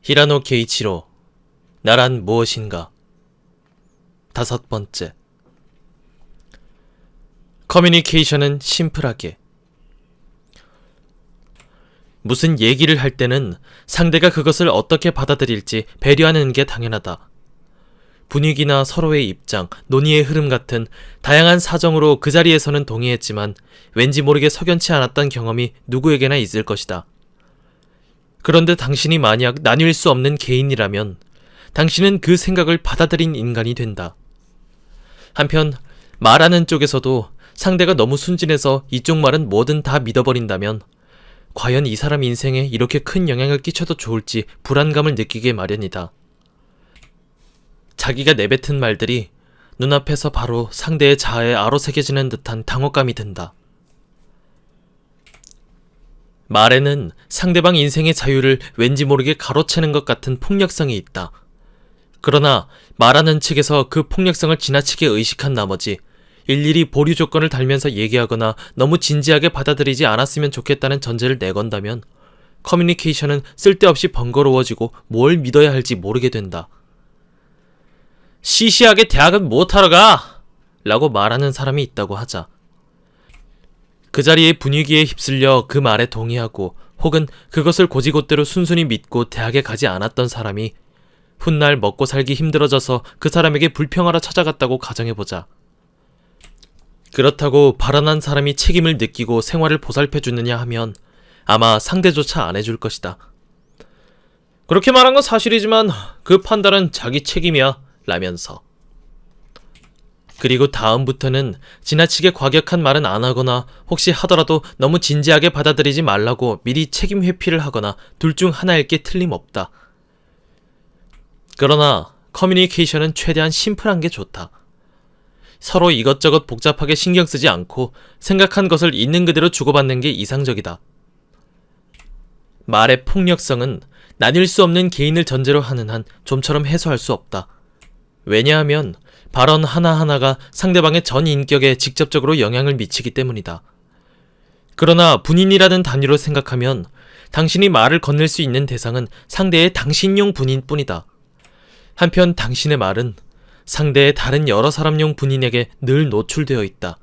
히라노 게이치로, 나란 무엇인가. 5번째. 커뮤니케이션은 심플하게. 무슨 얘기를 할 때는 상대가 그것을 어떻게 받아들일지 배려하는 게 당연하다. 분위기나 서로의 입장, 논의의 흐름 같은 다양한 사정으로 그 자리에서는 동의했지만 왠지 모르게 석연치 않았던 경험이 누구에게나 있을 것이다. 그런데 당신이 만약 나뉠 수 없는 개인이라면 당신은 그 생각을 받아들인 인간이 된다. 한편 말하는 쪽에서도 상대가 너무 순진해서 이쪽 말은 뭐든 다 믿어버린다면 과연 이 사람 인생에 이렇게 큰 영향을 끼쳐도 좋을지 불안감을 느끼게 마련이다. 자기가 내뱉은 말들이 눈앞에서 바로 상대의 자아에 아로새겨지는 듯한 당혹감이 든다. 말에는 상대방 인생의 자유를 왠지 모르게 가로채는 것 같은 폭력성이 있다. 그러나 말하는 측에서 그 폭력성을 지나치게 의식한 나머지 일일이 보류 조건을 달면서 얘기하거나 너무 진지하게 받아들이지 않았으면 좋겠다는 전제를 내건다면 커뮤니케이션은 쓸데없이 번거로워지고 뭘 믿어야 할지 모르게 된다. 시시하게 대학은 못하러 가! 라고 말하는 사람이 있다고 하자. 그 자리의 분위기에 휩쓸려 그 말에 동의하고 혹은 그것을 고지곳대로 순순히 믿고 대학에 가지 않았던 사람이 훗날 먹고 살기 힘들어져서 그 사람에게 불평하러 찾아갔다고 가정해보자. 그렇다고 발언한 사람이 책임을 느끼고 생활을 보살펴주느냐 하면 아마 상대조차 안 해줄 것이다. 그렇게 말한 건 사실이지만 그 판단은 자기 책임이야 라면서. 그리고 다음부터는 지나치게 과격한 말은 안 하거나 혹시 하더라도 너무 진지하게 받아들이지 말라고 미리 책임 회피를 하거나 둘 중 하나일 게 틀림없다. 그러나 커뮤니케이션은 최대한 심플한 게 좋다. 서로 이것저것 복잡하게 신경 쓰지 않고 생각한 것을 있는 그대로 주고받는 게 이상적이다. 말의 폭력성은 나뉠 수 없는 개인을 전제로 하는 한 좀처럼 해소할 수 없다. 왜냐하면 발언 하나하나가 상대방의 전 인격에 직접적으로 영향을 미치기 때문이다. 그러나 분인이라는 단위로 생각하면 당신이 말을 건넬 수 있는 대상은 상대의 당신용 분인 뿐이다. 한편 당신의 말은 상대의 다른 여러 사람용 분인에게 늘 노출되어 있다.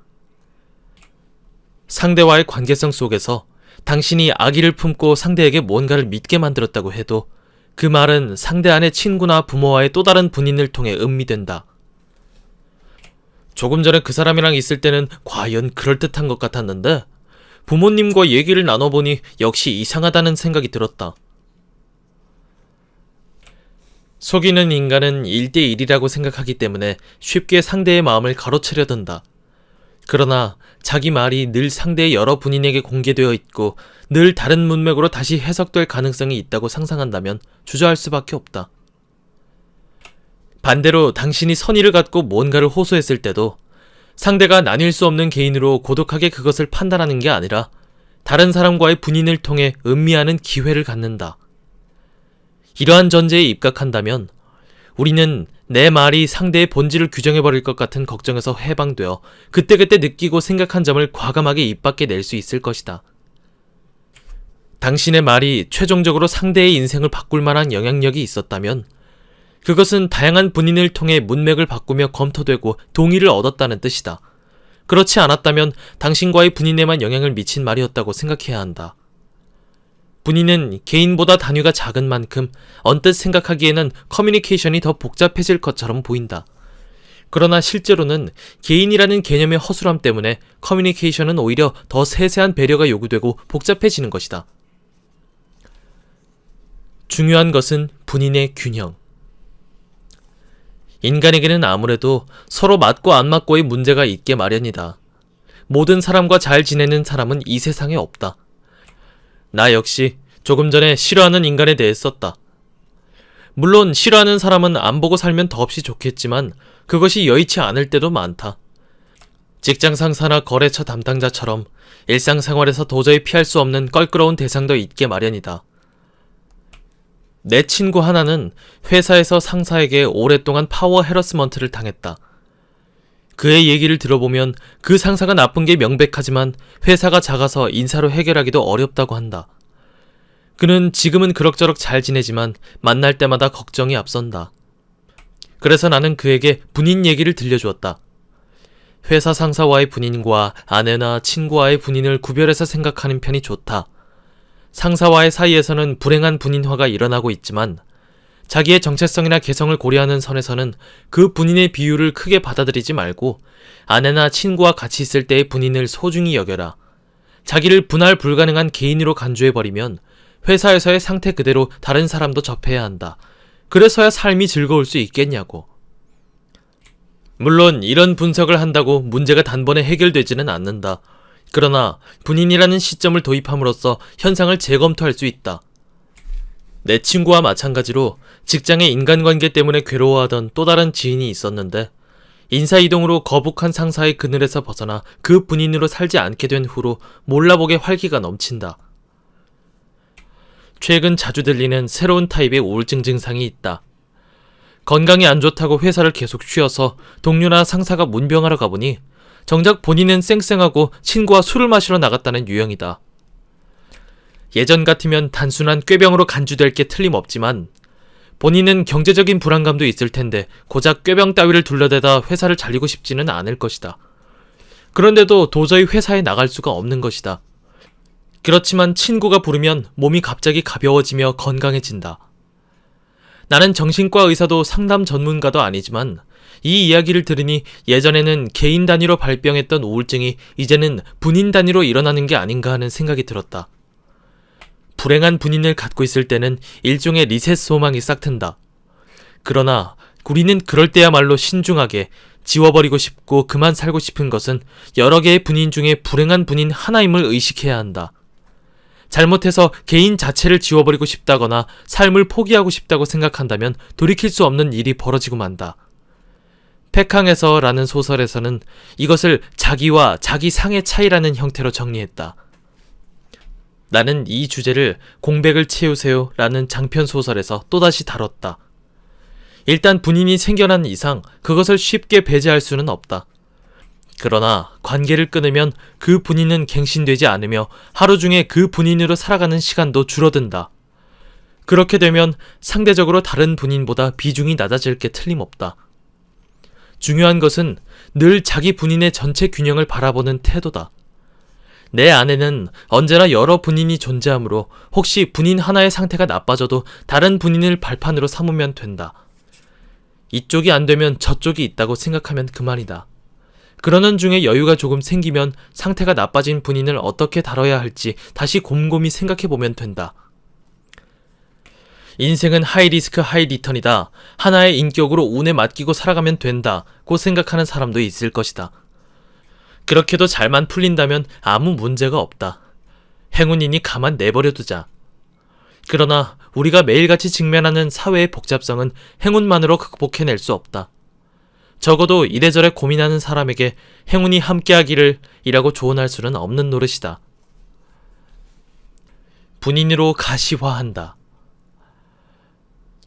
상대와의 관계성 속에서 당신이 악의를 품고 상대에게 뭔가를 믿게 만들었다고 해도 그 말은 상대 안의 친구나 부모와의 또 다른 분인을 통해 음미된다. 조금 전에 그 사람이랑 있을 때는 과연 그럴듯한 것 같았는데 부모님과 얘기를 나눠보니 역시 이상하다는 생각이 들었다. 속이는 인간은 1대1이라고 생각하기 때문에 쉽게 상대의 마음을 가로채려 든다. 그러나 자기 말이 늘 상대의 여러 분인에게 공개되어 있고 늘 다른 문맥으로 다시 해석될 가능성이 있다고 상상한다면 주저할 수밖에 없다. 반대로 당신이 선의를 갖고 뭔가를 호소했을 때도 상대가 나뉠 수 없는 개인으로 고독하게 그것을 판단하는 게 아니라 다른 사람과의 분인을 통해 음미하는 기회를 갖는다. 이러한 전제에 입각한다면 우리는 내 말이 상대의 본질을 규정해버릴 것 같은 걱정에서 해방되어 그때그때 느끼고 생각한 점을 과감하게 입 밖에 낼 수 있을 것이다. 당신의 말이 최종적으로 상대의 인생을 바꿀 만한 영향력이 있었다면 그것은 다양한 분인을 통해 문맥을 바꾸며 검토되고 동의를 얻었다는 뜻이다. 그렇지 않았다면 당신과의 분인에만 영향을 미친 말이었다고 생각해야 한다. 분인은 개인보다 단위가 작은 만큼 언뜻 생각하기에는 커뮤니케이션이 더 복잡해질 것처럼 보인다. 그러나 실제로는 개인이라는 개념의 허술함 때문에 커뮤니케이션은 오히려 더 세세한 배려가 요구되고 복잡해지는 것이다. 중요한 것은 분인의 균형. 인간에게는 아무래도 서로 맞고 안 맞고의 문제가 있게 마련이다. 모든 사람과 잘 지내는 사람은 이 세상에 없다. 나 역시 조금 전에 싫어하는 인간에 대해 썼다. 물론 싫어하는 사람은 안 보고 살면 더없이 좋겠지만 그것이 여의치 않을 때도 많다. 직장 상사나 거래처 담당자처럼 일상생활에서 도저히 피할 수 없는 껄끄러운 대상도 있게 마련이다. 내 친구 하나는 회사에서 상사에게 오랫동안 파워 해러스먼트를 당했다. 그의 얘기를 들어보면 그 상사가 나쁜 게 명백하지만 회사가 작아서 인사로 해결하기도 어렵다고 한다. 그는 지금은 그럭저럭 잘 지내지만 만날 때마다 걱정이 앞선다. 그래서 나는 그에게 분인 얘기를 들려주었다. 회사 상사와의 분인과 아내나 친구와의 분인을 구별해서 생각하는 편이 좋다. 상사와의 사이에서는 불행한 분인화가 일어나고 있지만 자기의 정체성이나 개성을 고려하는 선에서는 그 분인의 비율을 크게 받아들이지 말고 아내나 친구와 같이 있을 때의 분인을 소중히 여겨라. 자기를 분할 불가능한 개인으로 간주해버리면 회사에서의 상태 그대로 다른 사람도 접해야 한다. 그래서야 삶이 즐거울 수 있겠냐고. 물론 이런 분석을 한다고 문제가 단번에 해결되지는 않는다. 그러나 분인이라는 시점을 도입함으로써 현상을 재검토할 수 있다. 내 친구와 마찬가지로 직장의 인간관계 때문에 괴로워하던 또 다른 지인이 있었는데 인사이동으로 거북한 상사의 그늘에서 벗어나 그 분인으로 살지 않게 된 후로 몰라보게 활기가 넘친다. 최근 자주 들리는 새로운 타입의 우울증 증상이 있다. 건강이 안 좋다고 회사를 계속 쉬어서 동료나 상사가 문병하러 가보니 정작 본인은 쌩쌩하고 친구와 술을 마시러 나갔다는 유형이다. 예전 같으면 단순한 꾀병으로 간주될 게 틀림없지만 본인은 경제적인 불안감도 있을 텐데 고작 꾀병 따위를 둘러대다 회사를 잘리고 싶지는 않을 것이다. 그런데도 도저히 회사에 나갈 수가 없는 것이다. 그렇지만 친구가 부르면 몸이 갑자기 가벼워지며 건강해진다. 나는 정신과 의사도 상담 전문가도 아니지만 이 이야기를 들으니 예전에는 개인 단위로 발병했던 우울증이 이제는 분인 단위로 일어나는 게 아닌가 하는 생각이 들었다. 불행한 분인을 갖고 있을 때는 일종의 리셋 소망이 싹튼다. 그러나 우리는 그럴 때야말로 신중하게 지워버리고 싶고 그만 살고 싶은 것은 여러 개의 분인 중에 불행한 분인 하나임을 의식해야 한다. 잘못해서 개인 자체를 지워버리고 싶다거나 삶을 포기하고 싶다고 생각한다면 돌이킬 수 없는 일이 벌어지고 만다. 패캉에서 라는 소설에서는 이것을 자기와 자기 상의 차이라는 형태로 정리했다. 나는 이 주제를 공백을 채우세요 라는 장편 소설에서 또다시 다뤘다. 일단 분인이 생겨난 이상 그것을 쉽게 배제할 수는 없다. 그러나 관계를 끊으면 그 분인은 갱신되지 않으며 하루 중에 그 분인으로 살아가는 시간도 줄어든다. 그렇게 되면 상대적으로 다른 분인보다 비중이 낮아질 게 틀림없다. 중요한 것은 늘 자기 분인의 전체 균형을 바라보는 태도다. 내 안에는 언제나 여러 분인이 존재하므로 혹시 분인 하나의 상태가 나빠져도 다른 분인을 발판으로 삼으면 된다. 이쪽이 안 되면 저쪽이 있다고 생각하면 그만이다. 그러는 중에 여유가 조금 생기면 상태가 나빠진 분인을 어떻게 다뤄야 할지 다시 곰곰이 생각해보면 된다. 인생은 하이리스크 하이리턴이다. 하나의 인격으로 운에 맡기고 살아가면 된다고 생각하는 사람도 있을 것이다. 그렇게도 잘만 풀린다면 아무 문제가 없다. 행운이니 가만 내버려두자. 그러나 우리가 매일같이 직면하는 사회의 복잡성은 행운만으로 극복해낼 수 없다. 적어도 이래저래 고민하는 사람에게 행운이 함께하기를 이라고 조언할 수는 없는 노릇이다. 분인으로 가시화한다.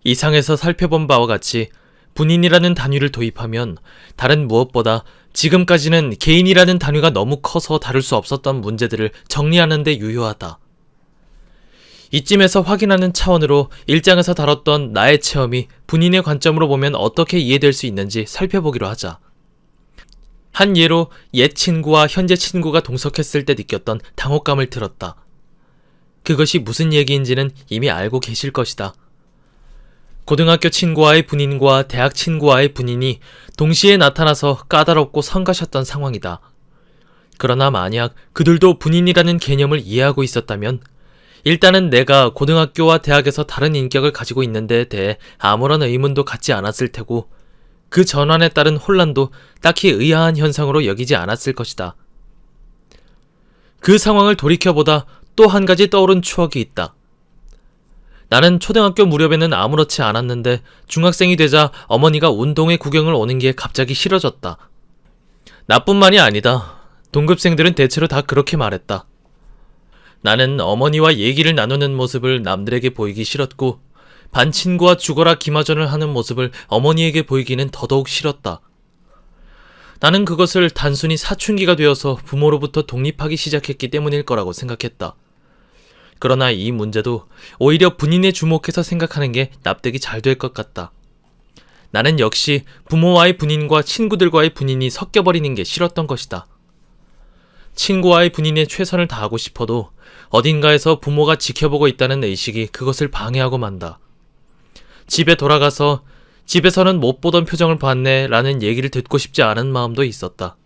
이상에서 살펴본 바와 같이 분인이라는 단위를 도입하면 다른 무엇보다 지금까지는 개인이라는 단위가 너무 커서 다룰 수 없었던 문제들을 정리하는 데 유효하다. 이쯤에서 확인하는 차원으로 1장에서 다뤘던 나의 체험이 분인의 관점으로 보면 어떻게 이해될 수 있는지 살펴보기로 하자. 한 예로 옛 친구와 현재 친구가 동석했을 때 느꼈던 당혹감을 들었다. 그것이 무슨 얘기인지는 이미 알고 계실 것이다. 고등학교 친구와의 분인과 대학 친구와의 분인이 동시에 나타나서 까다롭고 성가셨던 상황이다. 그러나 만약 그들도 분인이라는 개념을 이해하고 있었다면 일단은 내가 고등학교와 대학에서 다른 인격을 가지고 있는 데에 대해 아무런 의문도 갖지 않았을 테고 그 전환에 따른 혼란도 딱히 의아한 현상으로 여기지 않았을 것이다. 그 상황을 돌이켜보다 또 한 가지 떠오른 추억이 있다. 나는 초등학교 무렵에는 아무렇지 않았는데 중학생이 되자 어머니가 운동회 구경을 오는 게 갑자기 싫어졌다. 나뿐만이 아니다. 동급생들은 대체로 다 그렇게 말했다. 나는 어머니와 얘기를 나누는 모습을 남들에게 보이기 싫었고 반 친구와 죽어라 기마전을 하는 모습을 어머니에게 보이기는 더더욱 싫었다. 나는 그것을 단순히 사춘기가 되어서 부모로부터 독립하기 시작했기 때문일 거라고 생각했다. 그러나 이 문제도 오히려 본인에 주목해서 생각하는 게 납득이 잘 될 것 같다. 나는 역시 부모와의 분인과 친구들과의 분인이 섞여버리는 게 싫었던 것이다. 친구와의 분인에 최선을 다하고 싶어도 어딘가에서 부모가 지켜보고 있다는 의식이 그것을 방해하고 만다. 집에 돌아가서 집에서는 못 보던 표정을 봤네 라는 얘기를 듣고 싶지 않은 마음도 있었다.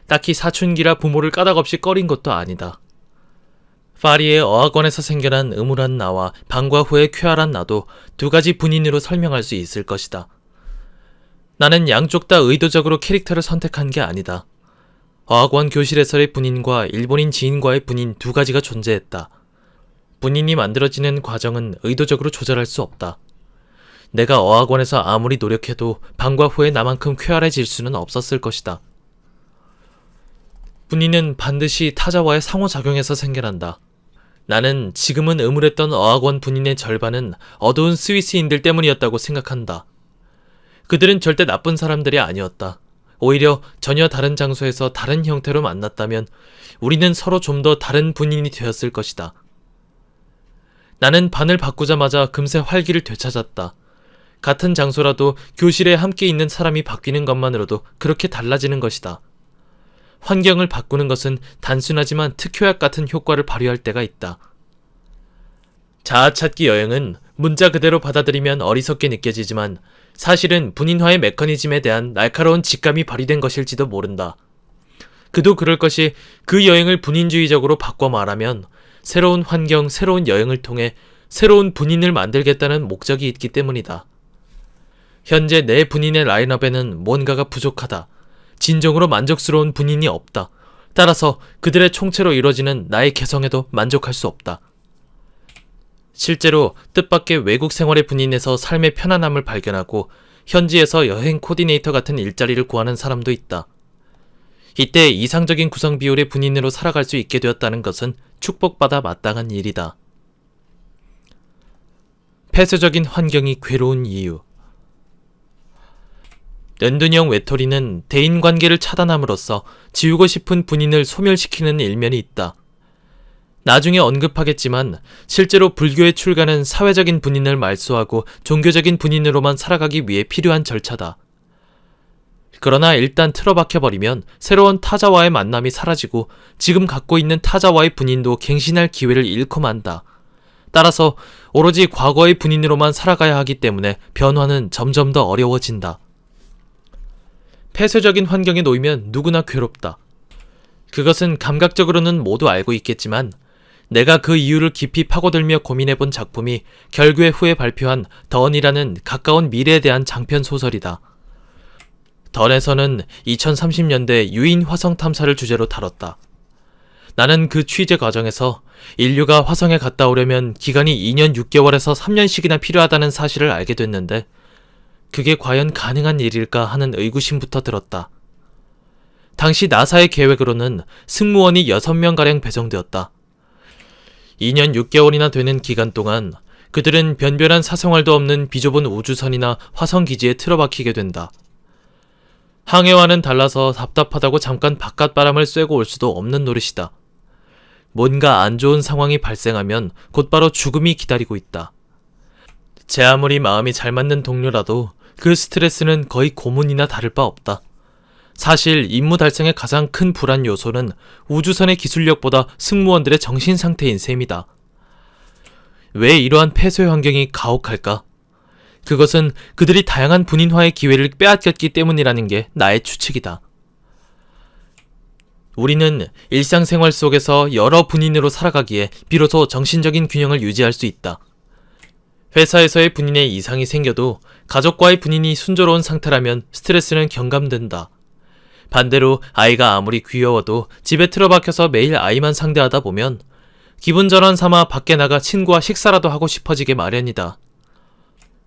딱히 사춘기라 부모를 까닭없이 꺼린 것도 아니다. 파리의 어학원에서 생겨난 음울한 나와 방과 후의 쾌활한 나도 두 가지 분인으로 설명할 수 있을 것이다. 나는 양쪽 다 의도적으로 캐릭터를 선택한 게 아니다. 어학원 교실에서의 분인과 일본인 지인과의 분인 두 가지가 존재했다. 분인이 만들어지는 과정은 의도적으로 조절할 수 없다. 내가 어학원에서 아무리 노력해도 방과 후에 나만큼 쾌활해질 수는 없었을 것이다. 분인은 반드시 타자와의 상호작용에서 생겨난다. 나는 지금은 음울했던 어학원 분인의 절반은 어두운 스위스인들 때문이었다고 생각한다. 그들은 절대 나쁜 사람들이 아니었다. 오히려 전혀 다른 장소에서 다른 형태로 만났다면 우리는 서로 좀 더 다른 분인이 되었을 것이다. 나는 반을 바꾸자마자 금세 활기를 되찾았다. 같은 장소라도 교실에 함께 있는 사람이 바뀌는 것만으로도 그렇게 달라지는 것이다. 환경을 바꾸는 것은 단순하지만 특효약 같은 효과를 발휘할 때가 있다. 자아찾기 여행은 문자 그대로 받아들이면 어리석게 느껴지지만 사실은 분인화의 메커니즘에 대한 날카로운 직감이 발휘된 것일지도 모른다. 그도 그럴 것이 그 여행을 분인주의적으로 바꿔 말하면 새로운 환경, 새로운 여행을 통해 새로운 분인을 만들겠다는 목적이 있기 때문이다. 현재 내 분인의 라인업에는 뭔가가 부족하다. 진정으로 만족스러운 분인이 없다. 따라서 그들의 총체로 이루어지는 나의 개성에도 만족할 수 없다. 실제로 뜻밖의 외국 생활의 분인에서 삶의 편안함을 발견하고 현지에서 여행 코디네이터 같은 일자리를 구하는 사람도 있다. 이때 이상적인 구성 비율의 분인으로 살아갈 수 있게 되었다는 것은 축복받아 마땅한 일이다. 폐쇄적인 환경이 괴로운 이유. 렌둔형 외톨이는 대인관계를 차단함으로써 지우고 싶은 분인을 소멸시키는 일면이 있다. 나중에 언급하겠지만 실제로 불교의 출가는 사회적인 분인을 말소하고 종교적인 분인으로만 살아가기 위해 필요한 절차다. 그러나 일단 틀어박혀버리면 새로운 타자와의 만남이 사라지고 지금 갖고 있는 타자와의 분인도 갱신할 기회를 잃고 만다. 따라서 오로지 과거의 분인으로만 살아가야 하기 때문에 변화는 점점 더 어려워진다. 폐쇄적인 환경에 놓이면 누구나 괴롭다. 그것은 감각적으로는 모두 알고 있겠지만 내가 그 이유를 깊이 파고들며 고민해본 작품이 결교회 후에 발표한 던이라는 가까운 미래에 대한 장편 소설이다. 던에서는 2030년대 유인 화성 탐사를 주제로 다뤘다. 나는 그 취재 과정에서 인류가 화성에 갔다 오려면 기간이 2년 6개월에서 3년씩이나 필요하다는 사실을 알게 됐는데 그게 과연 가능한 일일까 하는 의구심부터 들었다. 당시 나사의 계획으로는 승무원이 6명가량 배정되었다. 2년 6개월이나 되는 기간 동안 그들은 변변한 사생활도 없는 비좁은 우주선이나 화성기지에 틀어박히게 된다. 항해와는 달라서 답답하다고 잠깐 바깥바람을 쐬고 올 수도 없는 노릇이다. 뭔가 안 좋은 상황이 발생하면 곧바로 죽음이 기다리고 있다. 제 아무리 마음이 잘 맞는 동료라도 그 스트레스는 거의 고문이나 다를 바 없다. 사실 임무 달성의 가장 큰 불안 요소는 우주선의 기술력보다 승무원들의 정신 상태인 셈이다. 왜 이러한 폐쇄 환경이 가혹할까? 그것은 그들이 다양한 분인화의 기회를 빼앗겼기 때문이라는 게 나의 추측이다. 우리는 일상생활 속에서 여러 분인으로 살아가기에 비로소 정신적인 균형을 유지할 수 있다. 회사에서의 분인에 이상이 생겨도 가족과의 분인이 순조로운 상태라면 스트레스는 경감된다. 반대로 아이가 아무리 귀여워도 집에 틀어박혀서 매일 아이만 상대하다 보면 기분 전환 삼아 밖에 나가 친구와 식사라도 하고 싶어지게 마련이다.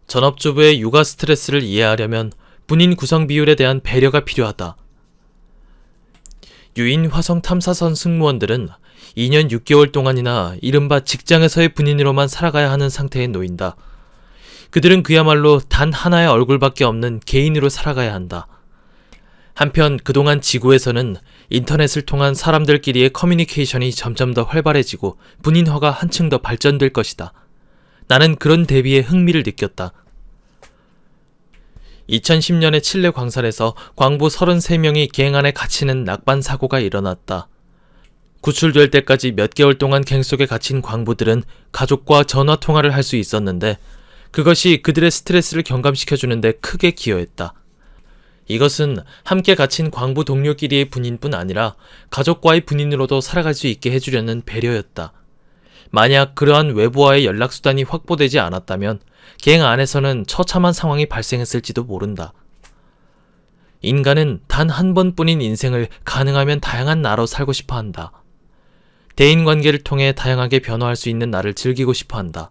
전업주부의 육아 스트레스를 이해하려면 분인 구성 비율에 대한 배려가 필요하다. 유인 화성 탐사선 승무원들은 2년 6개월 동안이나 이른바 직장에서의 분인으로만 살아가야 하는 상태에 놓인다. 그들은 그야말로 단 하나의 얼굴밖에 없는 개인으로 살아가야 한다. 한편 그동안 지구에서는 인터넷을 통한 사람들끼리의 커뮤니케이션이 점점 더 활발해지고 분인화가 한층 더 발전될 것이다. 나는 그런 대비에 흥미를 느꼈다. 2010년에 칠레 광산에서 광부 33명이 갱 안에 갇히는 낙반 사고가 일어났다. 구출될 때까지 몇 개월 동안 갱 속에 갇힌 광부들은 가족과 전화 통화를 할 수 있었는데 그것이 그들의 스트레스를 경감시켜주는데 크게 기여했다. 이것은 함께 갇힌 광부 동료끼리의 분인뿐 아니라 가족과의 분인으로도 살아갈 수 있게 해주려는 배려였다. 만약 그러한 외부와의 연락수단이 확보되지 않았다면 갱 안에서는 처참한 상황이 발생했을지도 모른다. 인간은 단 한 번뿐인 인생을 가능하면 다양한 나로 살고 싶어 한다. 대인관계를 통해 다양하게 변화할 수 있는 나를 즐기고 싶어 한다.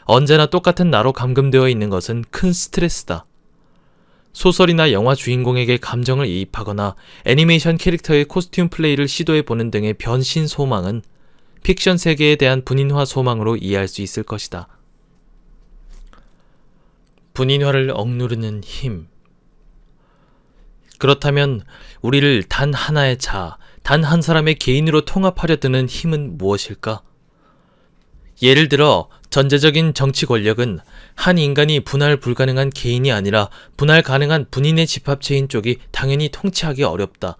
언제나 똑같은 나로 감금되어 있는 것은 큰 스트레스다. 소설이나 영화 주인공에게 감정을 이입하거나 애니메이션 캐릭터의 코스튬 플레이를 시도해보는 등의 변신 소망은 픽션 세계에 대한 분인화 소망으로 이해할 수 있을 것이다. 분인화를 억누르는 힘. 그렇다면 우리를 단 하나의 자, 단 한 사람의 개인으로 통합하려 드는 힘은 무엇일까? 예를 들어 전제적인 정치 권력은 한 인간이 분할 불가능한 개인이 아니라 분할 가능한 분인의 집합체인 쪽이 당연히 통치하기 어렵다.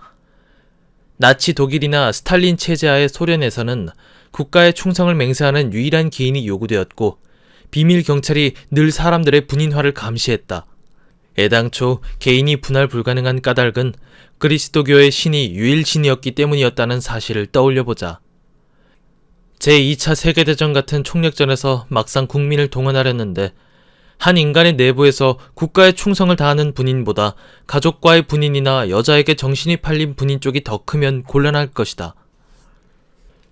나치 독일이나 스탈린 체제하의 소련에서는 국가의 충성을 맹세하는 유일한 개인이 요구되었고 비밀 경찰이 늘 사람들의 분인화를 감시했다. 애당초 개인이 분할 불가능한 까닭은 그리스도교의 신이 유일신이었기 때문이었다는 사실을 떠올려보자. 제2차 세계대전 같은 총력전에서 막상 국민을 동원하려는데 한 인간의 내부에서 국가의 충성을 다하는 분인보다 가족과의 분인이나 여자에게 정신이 팔린 분인 쪽이 더 크면 곤란할 것이다.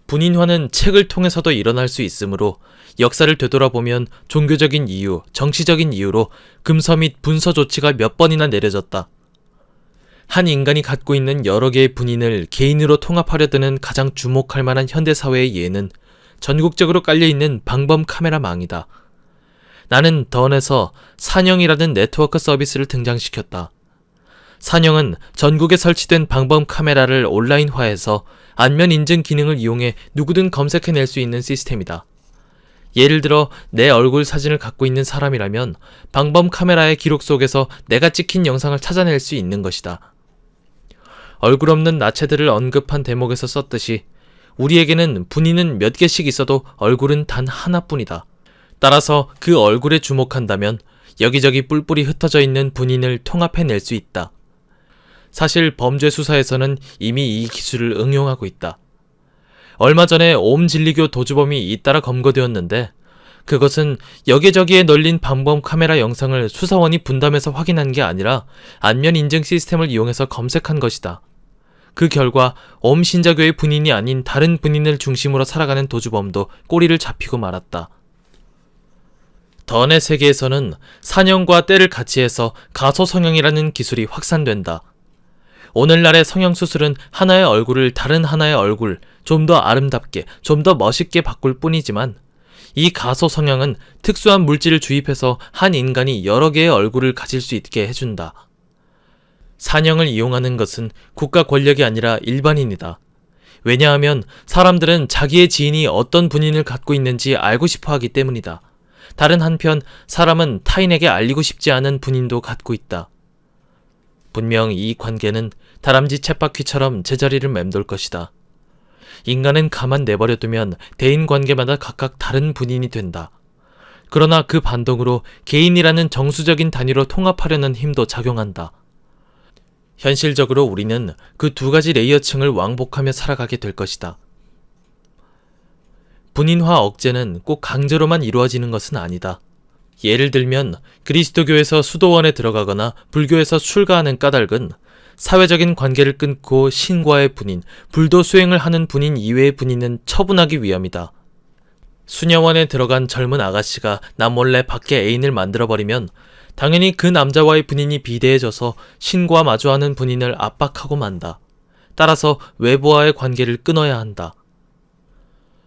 분인화는 책을 통해서도 일어날 수 있으므로 역사를 되돌아보면 종교적인 이유, 정치적인 이유로 금서 및 분서 조치가 몇 번이나 내려졌다. 한 인간이 갖고 있는 여러 개의 분인을 개인으로 통합하려 드는 가장 주목할 만한 현대사회의 예는 전국적으로 깔려있는 방범 카메라망이다. 나는 던에서 산영이라는 네트워크 서비스를 등장시켰다. 산영은 전국에 설치된 방범 카메라를 온라인화해서 안면 인증 기능을 이용해 누구든 검색해낼 수 있는 시스템이다. 예를 들어 내 얼굴 사진을 갖고 있는 사람이라면 방범 카메라의 기록 속에서 내가 찍힌 영상을 찾아낼 수 있는 것이다. 얼굴 없는 나체들을 언급한 대목에서 썼듯이 우리에게는 분인은 몇 개씩 있어도 얼굴은 단 하나뿐이다. 따라서 그 얼굴에 주목한다면 여기저기 뿔뿔이 흩어져 있는 분인을 통합해낼 수 있다. 사실 범죄 수사에서는 이미 이 기술을 응용하고 있다. 얼마 전에 옴진리교 도주범이 잇따라 검거되었는데 그것은 여기저기에 널린 방범 카메라 영상을 수사원이 분담해서 확인한 게 아니라 안면 인증 시스템을 이용해서 검색한 것이다. 그 결과 옴신자교의 분인이 아닌 다른 분인을 중심으로 살아가는 도주범도 꼬리를 잡히고 말았다. 던의 세계에서는 산영과 때를 같이 해서 가소성형이라는 기술이 확산된다. 오늘날의 성형수술은 하나의 얼굴을 다른 하나의 얼굴, 좀 더 아름답게, 좀 더 멋있게 바꿀 뿐이지만 이 가소성형은 특수한 물질을 주입해서 한 인간이 여러 개의 얼굴을 가질 수 있게 해준다. 산형을 이용하는 것은 국가 권력이 아니라 일반인이다. 왜냐하면 사람들은 자기의 지인이 어떤 분인을 갖고 있는지 알고 싶어 하기 때문이다. 다른 한편 사람은 타인에게 알리고 싶지 않은 분인도 갖고 있다. 분명 이 관계는 다람쥐 쳇바퀴처럼 제자리를 맴돌 것이다. 인간은 가만 내버려두면 대인관계마다 각각 다른 분인이 된다. 그러나 그 반동으로 개인이라는 정수적인 단위로 통합하려는 힘도 작용한다. 현실적으로 우리는 그 두 가지 레이어층을 왕복하며 살아가게 될 것이다. 분인화 억제는 꼭 강제로만 이루어지는 것은 아니다. 예를 들면 그리스도교에서 수도원에 들어가거나 불교에서 출가하는 까닭은 사회적인 관계를 끊고 신과의 분인, 불도 수행을 하는 분인 이외의 분인은 처분하기 위함이다. 수녀원에 들어간 젊은 아가씨가 남몰래 밖에 애인을 만들어버리면 당연히 그 남자와의 분인이 비대해져서 신과 마주하는 분인을 압박하고 만다. 따라서 외부와의 관계를 끊어야 한다.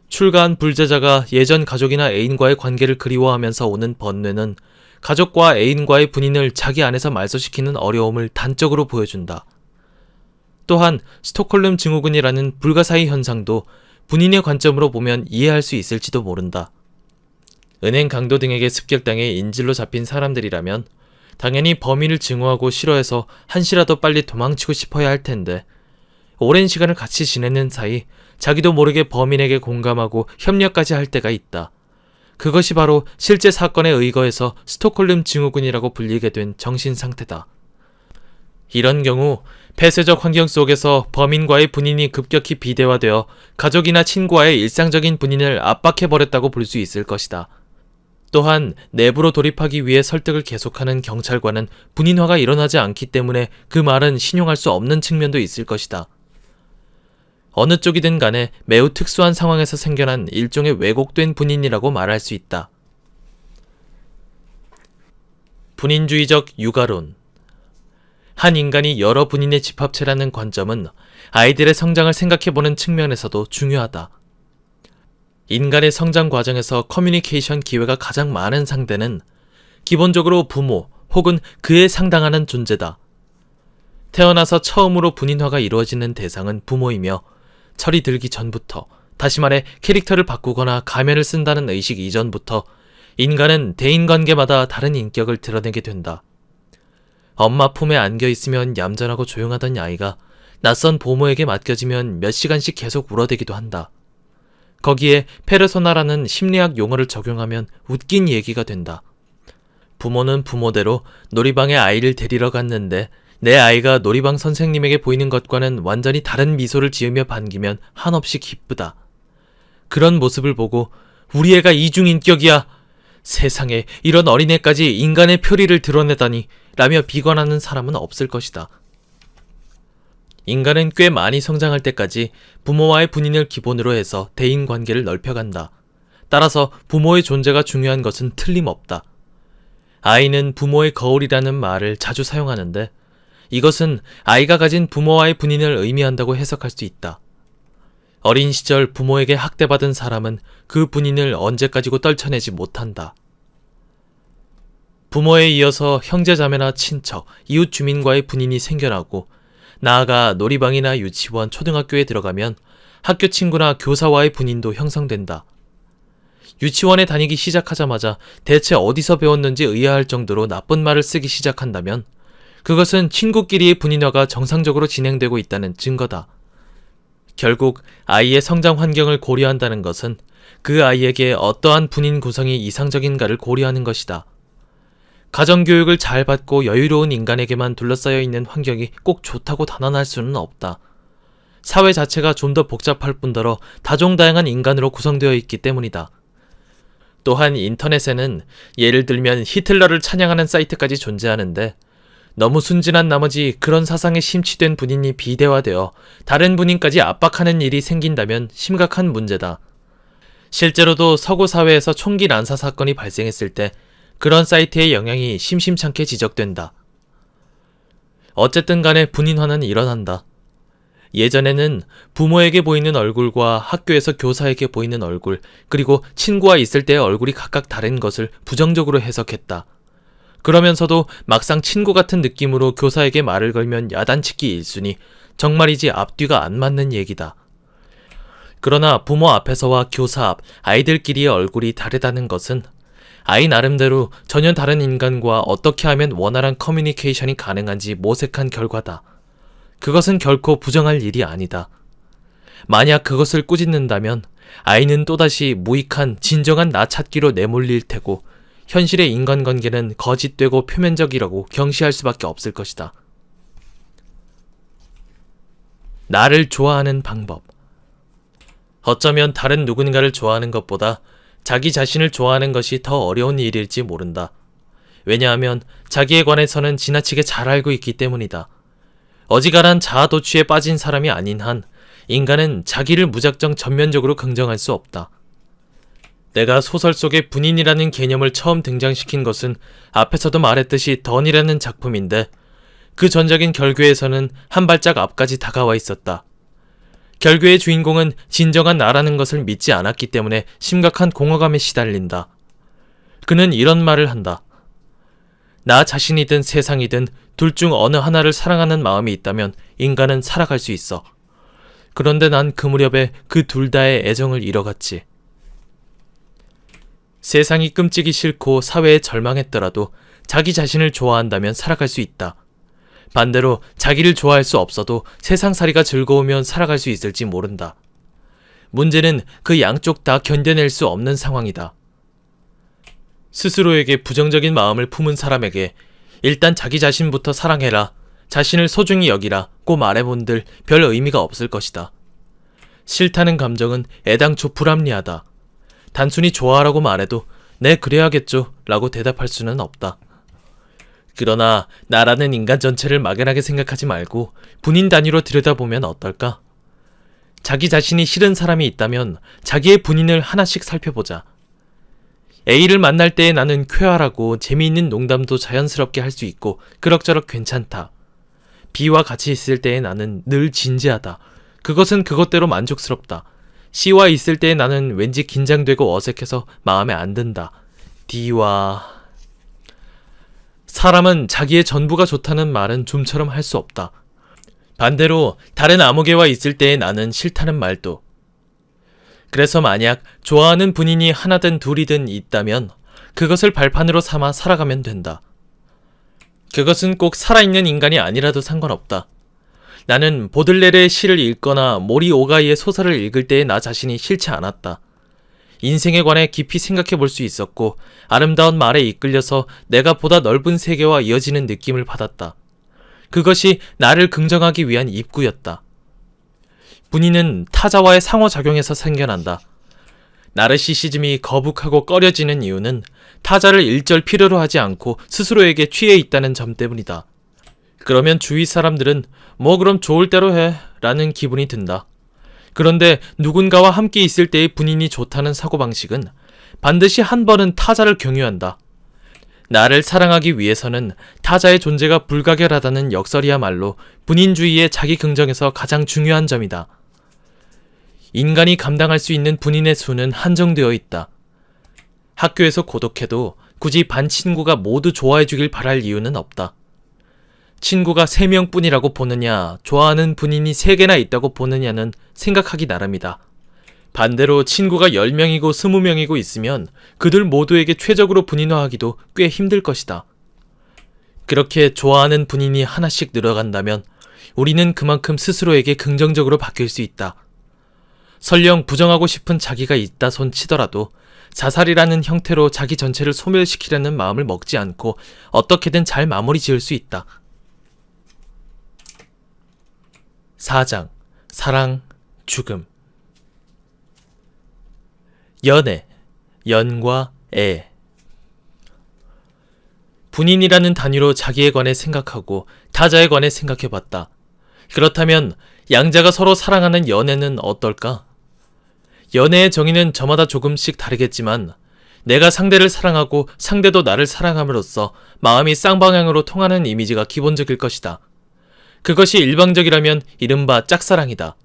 출가한 불제자가 예전 가족이나 애인과의 관계를 그리워하면서 오는 번뇌는 가족과 애인과의 분인을 자기 안에서 말소시키는 어려움을 단적으로 보여준다. 또한 스톡홀름 증후군이라는 불가사의 현상도 분인의 관점으로 보면 이해할 수 있을지도 모른다. 은행 강도 등에게 습격당해 인질로 잡힌 사람들이라면 당연히 범인을 증오하고 싫어해서 한시라도 빨리 도망치고 싶어야 할 텐데 오랜 시간을 같이 지내는 사이 자기도 모르게 범인에게 공감하고 협력까지 할 때가 있다. 그것이 바로 실제 사건에 의거해서 스톡홀름 증후군이라고 불리게 된 정신 상태다. 이런 경우 폐쇄적 환경 속에서 범인과의 분인이 급격히 비대화되어 가족이나 친구와의 일상적인 분인을 압박해버렸다고 볼 수 있을 것이다. 또한 내부로 돌입하기 위해 설득을 계속하는 경찰과는 분인화가 일어나지 않기 때문에 그 말은 신용할 수 없는 측면도 있을 것이다. 어느 쪽이든 간에 매우 특수한 상황에서 생겨난 일종의 왜곡된 분인이라고 말할 수 있다. 분인주의적 육아론. 한 인간이 여러 분인의 집합체라는 관점은 아이들의 성장을 생각해보는 측면에서도 중요하다. 인간의 성장 과정에서 커뮤니케이션 기회가 가장 많은 상대는 기본적으로 부모 혹은 그에 상당하는 존재다. 태어나서 처음으로 분인화가 이루어지는 대상은 부모이며 철이 들기 전부터, 다시 말해 캐릭터를 바꾸거나 가면을 쓴다는 의식 이전부터 인간은 대인관계마다 다른 인격을 드러내게 된다. 엄마 품에 안겨있으면 얌전하고 조용하던 아이가 낯선 부모에게 맡겨지면 몇 시간씩 계속 울어대기도 한다. 거기에 페르소나라는 심리학 용어를 적용하면 웃긴 얘기가 된다. 부모는 부모대로 놀이방에 아이를 데리러 갔는데 내 아이가 놀이방 선생님에게 보이는 것과는 완전히 다른 미소를 지으며 반기면 한없이 기쁘다. 그런 모습을 보고 우리 애가 이중인격이야. 세상에 이런 어린애까지 인간의 표리를 드러내다니 라며 비관하는 사람은 없을 것이다. 인간은 꽤 많이 성장할 때까지 부모와의 분인을 기본으로 해서 대인관계를 넓혀간다. 따라서 부모의 존재가 중요한 것은 틀림없다. 아이는 부모의 거울이라는 말을 자주 사용하는데 이것은 아이가 가진 부모와의 분인을 의미한다고 해석할 수 있다. 어린 시절 부모에게 학대받은 사람은 그 분인을 언제까지고 떨쳐내지 못한다. 부모에 이어서 형제자매나 친척, 이웃 주민과의 분인이 생겨나고 나아가 놀이방이나 유치원, 초등학교에 들어가면 학교 친구나 교사와의 분인도 형성된다. 유치원에 다니기 시작하자마자 대체 어디서 배웠는지 의아할 정도로 나쁜 말을 쓰기 시작한다면 그것은 친구끼리의 분인화가 정상적으로 진행되고 있다는 증거다. 결국 아이의 성장 환경을 고려한다는 것은 그 아이에게 어떠한 분인 구성이 이상적인가를 고려하는 것이다. 가정교육을 잘 받고 여유로운 인간에게만 둘러싸여 있는 환경이 꼭 좋다고 단언할 수는 없다. 사회 자체가 좀 더 복잡할 뿐더러 다종다양한 인간으로 구성되어 있기 때문이다. 또한 인터넷에는 예를 들면 히틀러를 찬양하는 사이트까지 존재하는데 너무 순진한 나머지 그런 사상에 심취된 분인이 비대화되어 다른 분인까지 압박하는 일이 생긴다면 심각한 문제다. 실제로도 서구 사회에서 총기 난사 사건이 발생했을 때 그런 사이트의 영향이 심심찮게 지적된다. 어쨌든 간에 분인화는 일어난다. 예전에는 부모에게 보이는 얼굴과 학교에서 교사에게 보이는 얼굴, 그리고 친구와 있을 때의 얼굴이 각각 다른 것을 부정적으로 해석했다. 그러면서도 막상 친구 같은 느낌으로 교사에게 말을 걸면 야단치기 일쑤니 정말이지 앞뒤가 안 맞는 얘기다. 그러나 부모 앞에서와 교사 앞, 아이들끼리의 얼굴이 다르다는 것은 아이 나름대로 전혀 다른 인간과 어떻게 하면 원활한 커뮤니케이션이 가능한지 모색한 결과다. 그것은 결코 부정할 일이 아니다. 만약 그것을 꾸짖는다면 아이는 또다시 무익한 진정한 나 찾기로 내몰릴 테고 현실의 인간관계는 거짓되고 표면적이라고 경시할 수밖에 없을 것이다. 나를 좋아하는 방법. 어쩌면 다른 누군가를 좋아하는 것보다 자기 자신을 좋아하는 것이 더 어려운 일일지 모른다. 왜냐하면 자기에 관해서는 지나치게 잘 알고 있기 때문이다. 어지간한 자아도취에 빠진 사람이 아닌 한 인간은 자기를 무작정 전면적으로 긍정할 수 없다. 내가 소설 속에 분인이라는 개념을 처음 등장시킨 것은 앞에서도 말했듯이 던이라는 작품인데 그 전작인 결교에서는 한 발짝 앞까지 다가와 있었다. 결교의 주인공은 진정한 나라는 것을 믿지 않았기 때문에 심각한 공허감에 시달린다. 그는 이런 말을 한다. 나 자신이든 세상이든 둘 중 어느 하나를 사랑하는 마음이 있다면 인간은 살아갈 수 있어. 그런데 난 그 무렵에 그 둘 다의 애정을 잃어갔지. 세상이 끔찍이 싫고 사회에 절망했더라도 자기 자신을 좋아한다면 살아갈 수 있다. 반대로 자기를 좋아할 수 없어도 세상살이가 즐거우면 살아갈 수 있을지 모른다. 문제는 그 양쪽 다 견뎌낼 수 없는 상황이다. 스스로에게 부정적인 마음을 품은 사람에게 일단 자기 자신부터 사랑해라, 자신을 소중히 여기라 고 말해본들 별 의미가 없을 것이다. 싫다는 감정은 애당초 불합리하다. 단순히 좋아하라고 말해도 네 그래야겠죠 라고 대답할 수는 없다. 그러나 나라는 인간 전체를 막연하게 생각하지 말고 분인 단위로 들여다보면 어떨까? 자기 자신이 싫은 사람이 있다면 자기의 분인을 하나씩 살펴보자. A를 만날 때의 나는 쾌활하고 재미있는 농담도 자연스럽게 할 수 있고 그럭저럭 괜찮다. B와 같이 있을 때의 나는 늘 진지하다. 그것은 그것대로 만족스럽다. C와 있을 때의 나는 왠지 긴장되고 어색해서 마음에 안 든다. D와... 사람은 자기의 전부가 좋다는 말은 좀처럼 할 수 없다. 반대로 다른 아무 개와 있을 때의 나는 싫다는 말도. 그래서 만약 좋아하는 분인이 하나든 둘이든 있다면 그것을 발판으로 삼아 살아가면 된다. 그것은 꼭 살아있는 인간이 아니라도 상관없다. 나는 보들레르의 시를 읽거나 모리 오가이의 소설을 읽을 때의 나 자신이 싫지 않았다. 인생에 관해 깊이 생각해 볼 수 있었고 아름다운 말에 이끌려서 내가 보다 넓은 세계와 이어지는 느낌을 받았다. 그것이 나를 긍정하기 위한 입구였다. 분인은 타자와의 상호작용에서 생겨난다. 나르시시즘이 거북하고 꺼려지는 이유는 타자를 일절 필요로 하지 않고 스스로에게 취해 있다는 점 때문이다. 그러면 주위 사람들은 뭐 그럼 좋을 대로 해 라는 기분이 든다. 그런데 누군가와 함께 있을 때의 분인이 좋다는 사고방식은 반드시 한 번은 타자를 경유한다. 나를 사랑하기 위해서는 타자의 존재가 불가결하다는 역설이야말로 분인주의의 자기 긍정에서 가장 중요한 점이다. 인간이 감당할 수 있는 분인의 수는 한정되어 있다. 학교에서 고독해도 굳이 반 친구가 모두 좋아해주길 바랄 이유는 없다. 친구가 3명뿐이라고 보느냐, 좋아하는 분인이 3개나 있다고 보느냐는 생각하기 나름이다. 반대로 친구가 10명이고 20명이고 있으면 그들 모두에게 최적으로 분인화하기도 꽤 힘들 것이다. 그렇게 좋아하는 분인이 하나씩 늘어간다면 우리는 그만큼 스스로에게 긍정적으로 바뀔 수 있다. 설령 부정하고 싶은 자기가 있다 손 치더라도 자살이라는 형태로 자기 전체를 소멸시키려는 마음을 먹지 않고 어떻게든 잘 마무리 지을 수 있다. 4장 사랑, 죽음. 연애, 연과 애. 분인이라는 단위로 자기에 관해 생각하고 타자에 관해 생각해봤다. 그렇다면 양자가 서로 사랑하는 연애는 어떨까? 연애의 정의는 저마다 조금씩 다르겠지만 내가 상대를 사랑하고 상대도 나를 사랑함으로써 마음이 쌍방향으로 통하는 이미지가 기본적일 것이다. 그것이 일방적이라면 이른바 짝사랑이다.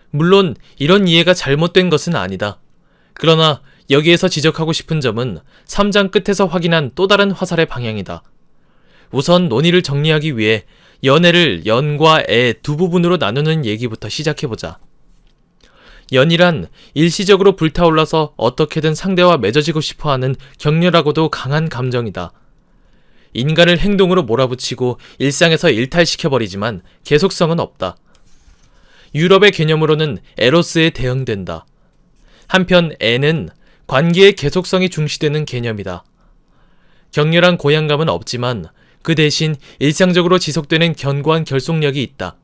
물론 이런 이해가 잘못된 것은 아니다. 그러나 여기에서 지적하고 싶은 점은 3장 끝에서 확인한 또 다른 화살의 방향이다. 우선 논의를 정리하기 위해 연애를 연과 애 두 부분으로 나누는 얘기부터 시작해보자. 연이란 일시적으로 불타올라서 어떻게든 상대와 맺어지고 싶어하는 격렬하고도 강한 감정이다. 인간을 행동으로 몰아붙이고 일상에서 일탈시켜버리지만 계속성은 없다. 유럽의 개념으로는 에로스에 대응된다. 한편 애는 관계의 계속성이 중시되는 개념이다. 격렬한 고향감은 없지만 그 대신 일상적으로 지속되는 견고한 결속력이 있다.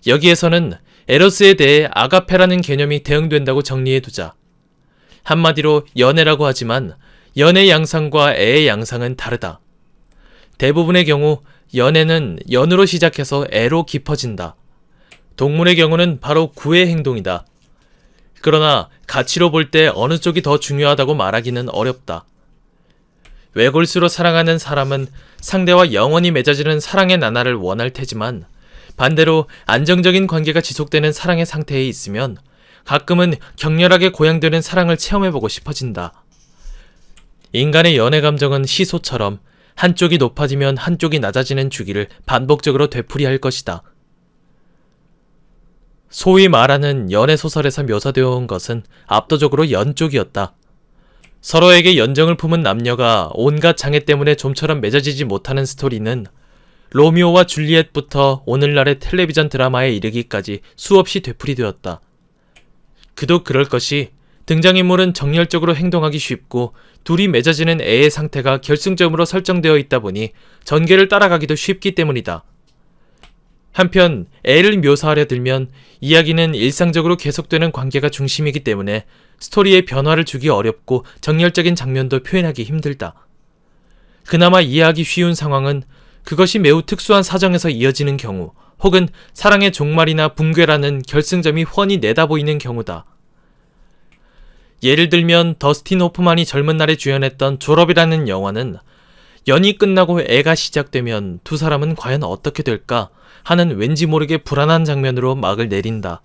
여기에서는 에로스에 대해 아가페라는 개념이 대응된다고 정리해두자. 한마디로 연애라고 하지만 연의 양상과 애의 양상은 다르다. 대부분의 경우 연애는 연으로 시작해서 애로 깊어진다. 동물의 경우는 바로 구의 행동이다. 그러나 가치로 볼 때 어느 쪽이 더 중요하다고 말하기는 어렵다. 외골수로 사랑하는 사람은 상대와 영원히 맺어지는 사랑의 나날을 원할 테지만 반대로 안정적인 관계가 지속되는 사랑의 상태에 있으면 가끔은 격렬하게 고양되는 사랑을 체험해보고 싶어진다. 인간의 연애 감정은 시소처럼 한쪽이 높아지면 한쪽이 낮아지는 주기를 반복적으로 되풀이할 것이다. 소위 말하는 연애소설에서 묘사되어 온 것은 압도적으로 연 쪽이었다. 서로에게 연정을 품은 남녀가 온갖 장애 때문에 좀처럼 맺어지지 못하는 스토리는 로미오와 줄리엣부터 오늘날의 텔레비전 드라마에 이르기까지 수없이 되풀이되었다. 그도 그럴 것이 등장인물은 정열적으로 행동하기 쉽고 둘이 맺어지는 애의 상태가 결승점으로 설정되어 있다 보니 전개를 따라가기도 쉽기 때문이다. 한편 애를 묘사하려 들면 이야기는 일상적으로 계속되는 관계가 중심이기 때문에 스토리에 변화를 주기 어렵고 정열적인 장면도 표현하기 힘들다. 그나마 이해하기 쉬운 상황은 그것이 매우 특수한 사정에서 이어지는 경우 혹은 사랑의 종말이나 붕괴라는 결승점이 훤히 내다보이는 경우다. 예를 들면 더스틴 호프만이 젊은 날에 주연했던 졸업이라는 영화는 연이 끝나고 애가 시작되면 두 사람은 과연 어떻게 될까 하는 왠지 모르게 불안한 장면으로 막을 내린다.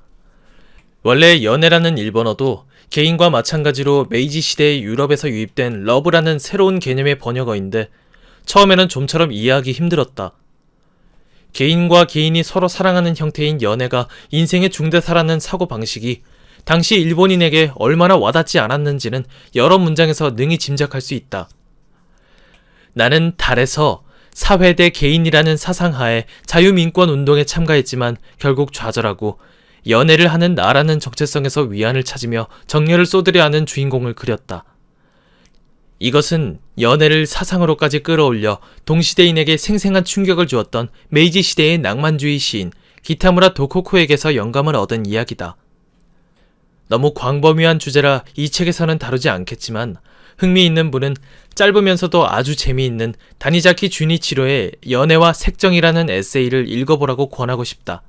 원래 연애라는 일본어도 개인과 마찬가지로 메이지 시대의 유럽에서 유입된 러브라는 새로운 개념의 번역어인데 처음에는 좀처럼 이해하기 힘들었다. 개인과 개인이 서로 사랑하는 형태인 연애가 인생의 중대사라는 사고방식이 당시 일본인에게 얼마나 와닿지 않았는지는 여러 문장에서 능히 짐작할 수 있다. 나는 달에서 사회 대 개인이라는 사상하에 자유민권 운동에 참가했지만 결국 좌절하고 연애를 하는 나라는 정체성에서 위안을 찾으며 정열을 쏟으려 하는 주인공을 그렸다. 이것은 연애를 사상으로까지 끌어올려 동시대인에게 생생한 충격을 주었던 메이지 시대의 낭만주의 시인 기타무라 도코코에게서 영감을 얻은 이야기다. 너무 광범위한 주제라 이 책에서는 다루지 않겠지만 흥미있는 분은 짧으면서도 아주 재미있는 다니자키 주니치로의 연애와 색정이라는 에세이를 읽어보라고 권하고 싶다.